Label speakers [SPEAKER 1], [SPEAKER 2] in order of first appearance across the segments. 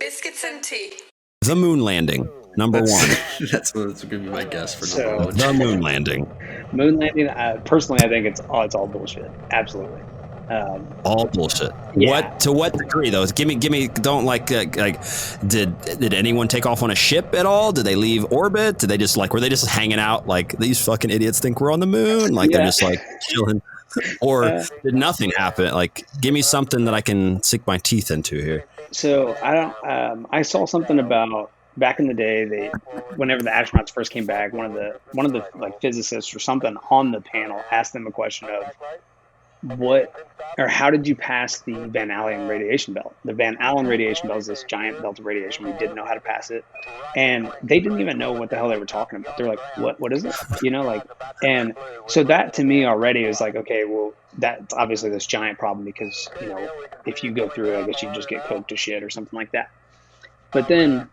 [SPEAKER 1] Biscuits and tea.
[SPEAKER 2] The moon landing, number one.
[SPEAKER 3] That's going to be my guess for
[SPEAKER 4] So-
[SPEAKER 3] number one.
[SPEAKER 2] The moon landing.
[SPEAKER 4] Moon landing. Personally, I think it's all bullshit. Absolutely.
[SPEAKER 2] All bullshit.
[SPEAKER 4] Yeah.
[SPEAKER 2] What degree though? Give me. Don't like. Did anyone take off on a ship at all? Did they leave orbit? Did they just were they just hanging out? Like these fucking idiots think we're on the moon. Like they're just chilling. Or did nothing happen? Like give me something that I can sink my teeth into here.
[SPEAKER 4] So I don't. I saw something about back in the day. Whenever the astronauts first came back, one of the like physicists or something on the panel asked them a question of how did you pass the Van Allen radiation belt? The Van Allen radiation belt is this giant belt of radiation. We didn't know how to pass it, and they didn't even know what the hell they were talking about. They're like, "What is it?" And so that to me already is like, okay, well, that's obviously this giant problem because if you go through it, I guess you just get coked to shit or something like that. But then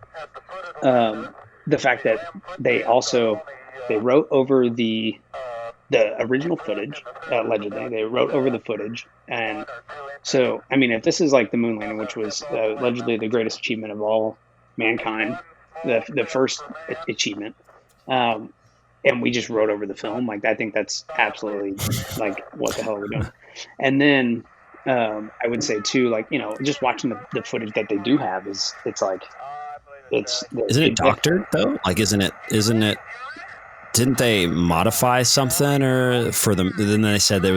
[SPEAKER 4] the fact that they wrote over the original footage, allegedly. They wrote over the footage. And so, I mean, if this is like the moon landing, which was allegedly the greatest achievement of all mankind, the first achievement, and we just wrote over the film, I think that's absolutely what the hell are we doing? And then I would say too, just watching the footage that they do have isn't
[SPEAKER 2] it doctored though? Isn't it? Didn't they modify something or for them? Then they said they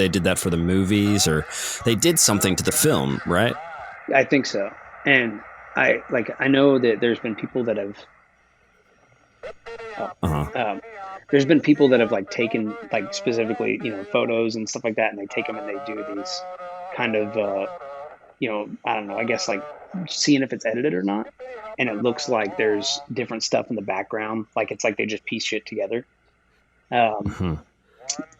[SPEAKER 2] did that for the movies or they did something to the film, right?
[SPEAKER 4] I think so. And I know that there's been people that have, there's been people that have taken specifically, photos and stuff like that. And they take them and they do these kind of, I don't know, I guess seeing if it's edited or not. And it looks like there's different stuff in the background. It's like they just piece shit together. And,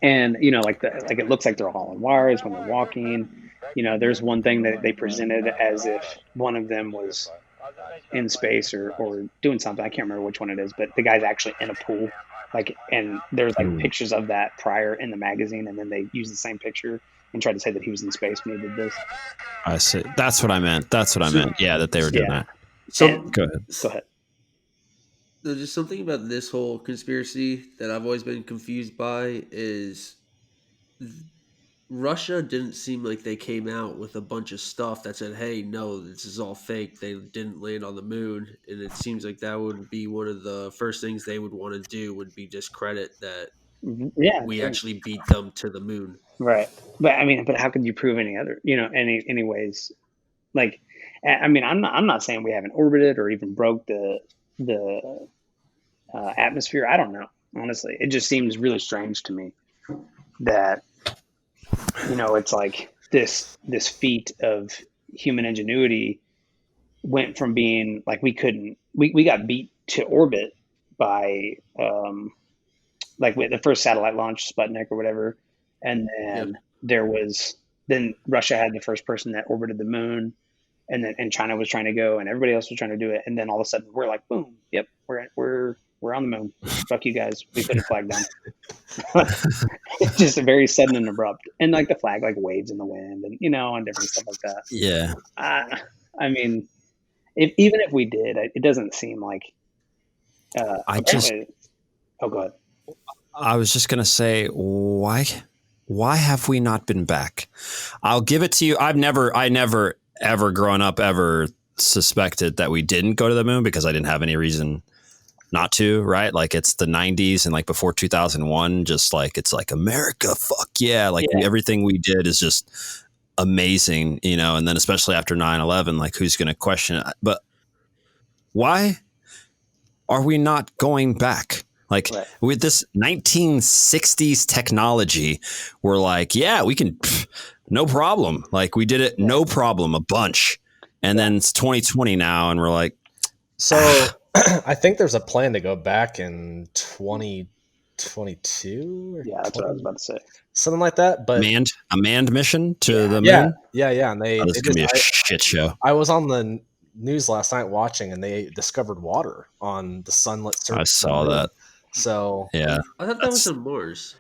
[SPEAKER 4] it looks like they're hauling wires when they're walking. There's one thing that they presented as if one of them was in space or doing something. I can't remember which one it is, but the guy's actually in a pool. And there's pictures of that prior in the magazine. And then they use the same picture and tried to say that he was in space when he did this.
[SPEAKER 2] I see. That's what I meant. Yeah, that they were doing that.
[SPEAKER 3] So
[SPEAKER 2] go ahead.
[SPEAKER 3] There's just something about this whole conspiracy that I've always been confused by is Russia didn't seem like they came out with a bunch of stuff that said, hey, no, this is all fake. They didn't land on the moon. And it seems like that would be one of the first things they would want to do would be discredit that we actually beat them to the moon.
[SPEAKER 4] Right. But how could you prove any other, any ways? I'm not saying we haven't orbited or even broke the atmosphere. I don't know. Honestly, it just seems really strange to me that, it's like this feat of human ingenuity went from being we got beat to orbit by, with the first satellite launch, Sputnik or whatever. And then then Russia had the first person that orbited the moon. And China was trying to go, and everybody else was trying to do it. And then all of a sudden, we're like, boom, yep, we're on the moon. Fuck you guys, we put a flag down. It's just very sudden and abrupt, and the flag waves in the wind, and and different stuff like that.
[SPEAKER 2] Yeah.
[SPEAKER 4] Even if we did, it doesn't seem like.
[SPEAKER 2] Oh, go ahead. I was just gonna say, why have we not been back? I'll give it to you. I never ever growing up ever suspected that we didn't go to the moon because I didn't have any reason not to, right? It's the 90s and before 2001, just it's America, fuck yeah. Everything we did is just amazing, and then especially after 9/11, who's going to question it? But why are we not going back? With this 1960s technology, we're yeah, we can, no problem. We did it, no problem, a bunch. And then it's 2020 now, and we're
[SPEAKER 5] so I think there's a plan to go back in 2022.
[SPEAKER 4] Yeah, that's what I was about to say.
[SPEAKER 5] Something like that. But
[SPEAKER 2] a manned mission to the moon.
[SPEAKER 5] Yeah. And this
[SPEAKER 2] is gonna be a shit show.
[SPEAKER 5] I was on the news last night watching, and they discovered water on the sunlit surface.
[SPEAKER 2] I saw that.
[SPEAKER 5] So
[SPEAKER 2] yeah,
[SPEAKER 3] I thought that was on Mars.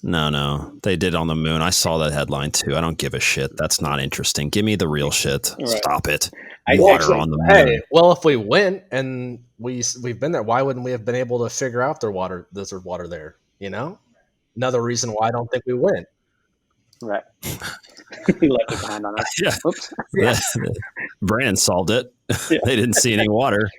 [SPEAKER 2] No. They did on the moon. I saw that headline too. I don't give a shit. That's not interesting. Give me the real shit.
[SPEAKER 4] Right.
[SPEAKER 2] Stop it.
[SPEAKER 5] Water
[SPEAKER 4] actually,
[SPEAKER 2] on the moon.
[SPEAKER 5] Hey, well, if we went and we've been there, why wouldn't we have been able to figure out there's water there? You know, another reason why I don't think we went.
[SPEAKER 4] Right. He left it behind on us.
[SPEAKER 2] Yeah.
[SPEAKER 4] Oops.
[SPEAKER 2] Brandon solved it.
[SPEAKER 4] Yeah.
[SPEAKER 2] They didn't see any water.